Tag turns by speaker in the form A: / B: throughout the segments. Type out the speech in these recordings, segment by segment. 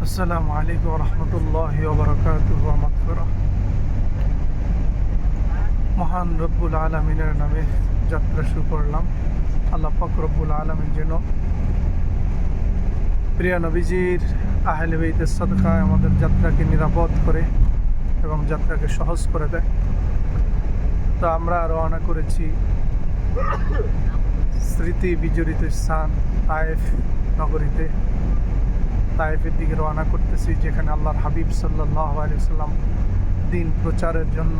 A: আসসালামু আলাইকুম রহমতুল্লাহি ওয়া বারাকাতুহু ওয়া মাগফিরাহ। মহান রব্বুল আলামিনের নামে যাত্রা শুরু করলাম। আল্লাহ পাক রব্বুল আলামিন যেন প্রিয় নবীজির আহলে বাইতের সাদকায় আমাদের যাত্রাকে নিরাপদ করে এবং যাত্রাকে সহজ করে দেয়। তো আমরা রওনা করেছি স্মৃতি বিজড়িত স্থান তায়েফ নগরীতে। তায়েফের দিকে রওনা করতেছি, যেখানে আল্লাহর হাবিব সাল্লাল্লাহু আলাইহি ওয়াসাল্লাম দিন প্রচারের জন্য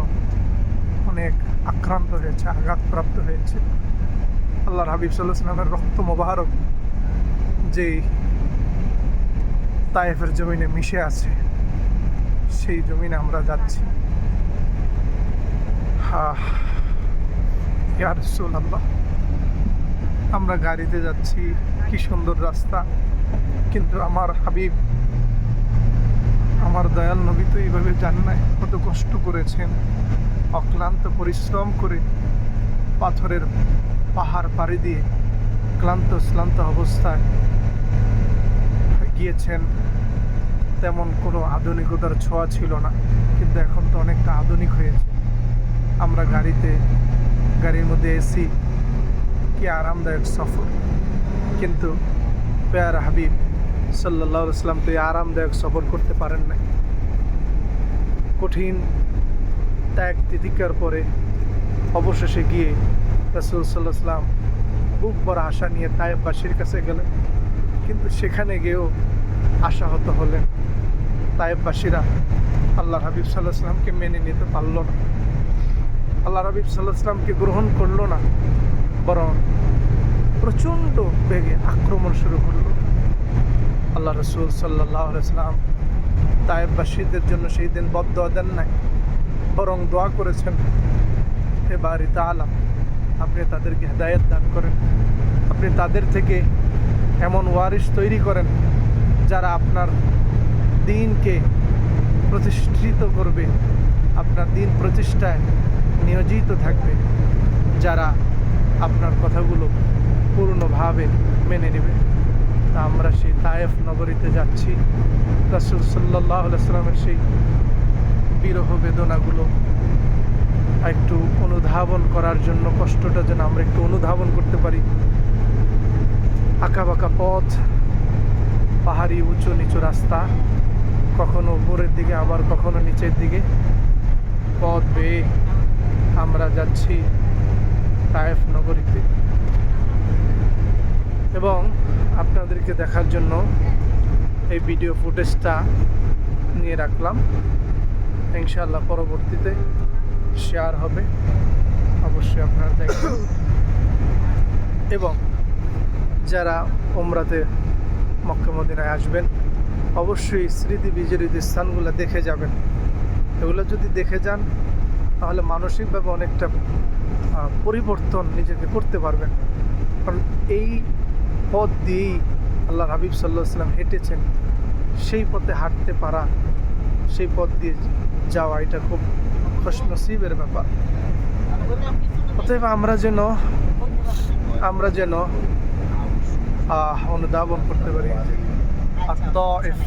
A: অনেক আক্রান্ত হয়েছে, আঘাতপ্রাপ্ত হয়েছে। আল্লাহর হাবিব সাল্লাল্লাহু আলাইহি ওয়াসাল্লামের রক্ত মোবারক যে তায়েফের জমিনে মিশে আছে, সেই জমিনে আমরা যাচ্ছি। ইয়া রাসূলুল্লাহ, আমরা গাড়িতে যাচ্ছি, কি সুন্দর রাস্তা, কিন্তু আমার হাবিব, আমার দয়াল নবী তো এইভাবে যান নাই। কত কষ্ট করেছেন, অক্লান্ত পরিশ্রম করে পাথরের পাহাড় পাড়ি দিয়ে ক্লান্ত অবস্থায় গিয়েছেন। তেমন কোনো আধুনিকতার ছোঁয়া ছিল না, কিন্তু এখন তো অনেকটা আধুনিক হয়েছে। আমরা গাড়ির মধ্যে এসি, কি আরামদায়ক সফর। কিন্তু প্যারা হাবিব সাল্লাল্লাহু আলাইহি ওয়াসাল্লাম তো এই আরামদায়ক সফর করতে পারেন নাই। কঠিন ত্যাগ তিতিকার পরে অবশেষে গিয়ে রাসূল সাল্লাল্লাহু আলাইহি ওয়াসাল্লাম বুক ভরা আশা নিয়ে তায়েফবাসীর কাছে গেলেন, কিন্তু সেখানে গিয়েও আশাহত হলেন। তায়েফবাসীরা আল্লাহর হাবিব সাল্লাল্লাহু আলাইহি ওয়াসাল্লামকে মেনে নিতে পারল না, আল্লাহর হাবিব সাল্লাল্লাহু আলাইহি ওয়াসাল্লামকে গ্রহণ করলো না, বরং প্রচণ্ড বেগে আক্রমণ শুরু করলো। আল্লাহ রাসূল সাল্লাল্লাহু আলাইহি ওয়াসাল্লাম তায়েফবাসীদের জন্য সেই দিন বদদোয়া দেন নাই, বরং দোয়া করেছেন, হে বারি তাআলা, আপনি তাদেরকে হেদায়েত দান করেন, আপনি তাদের থেকে এমন ওয়ারিস তৈরি করেন যারা আপনার দ্বীনকে প্রতিষ্ঠিত করবে, আপনার দ্বীন প্রতিষ্ঠায় নিয়োজিত থাকবে, যারা আপনার কথাগুলো পূর্ণভাবে মেনে নেবে। তা আমরা সেই তায়েফ নগরীতে যাচ্ছি, রাসূল সাল্লাল্লাহু আলাইহি ওয়াসাল্লামের সেই বিরহ বেদনাগুলো একটু অনুধাবন করার জন্য, কষ্টটা যেন আমরা একটু অনুধাবন করতে পারি। আঁকাবাঁকা পথ, পাহাড়ি উঁচু নিচু রাস্তা, কখনো উপরের দিকে আবার কখনো নিচের দিকে পথ বেয়ে আমরা যাচ্ছি তায়েফ নগরীতে। এবং আপনাদেরকে দেখার জন্য এই ভিডিও ফুটেজটা নিয়ে রাখলাম। ইনশাআল্লাহ পরবর্তীতে শেয়ার হবে, অবশ্যই আপনারা দেখবেন। এবং যারা উমরাতে মক্কা মদিনায় আসবেন, অবশ্যই স্মৃতি বিজড়িত স্থানগুলো দেখে যাবেন। এগুলো যদি দেখে যান তাহলে মানসিকভাবে অনেকটা পরিবর্তন নিজেকে করতে পারবেন। কারণ এই পথ দিয়েই আল্লাহর হাবিব সাল্লাল্লাহু আলাইহি ওয়াসাল্লাম হেঁটেছেন, সেই পথে হাঁটতে পারা, সেই পথ দিয়ে যাওয়া, এটা খুব খুশনসিবের ব্যাপার। অতএব আমরা যেন অনুধাবন করতে পারি। আর তায়েফ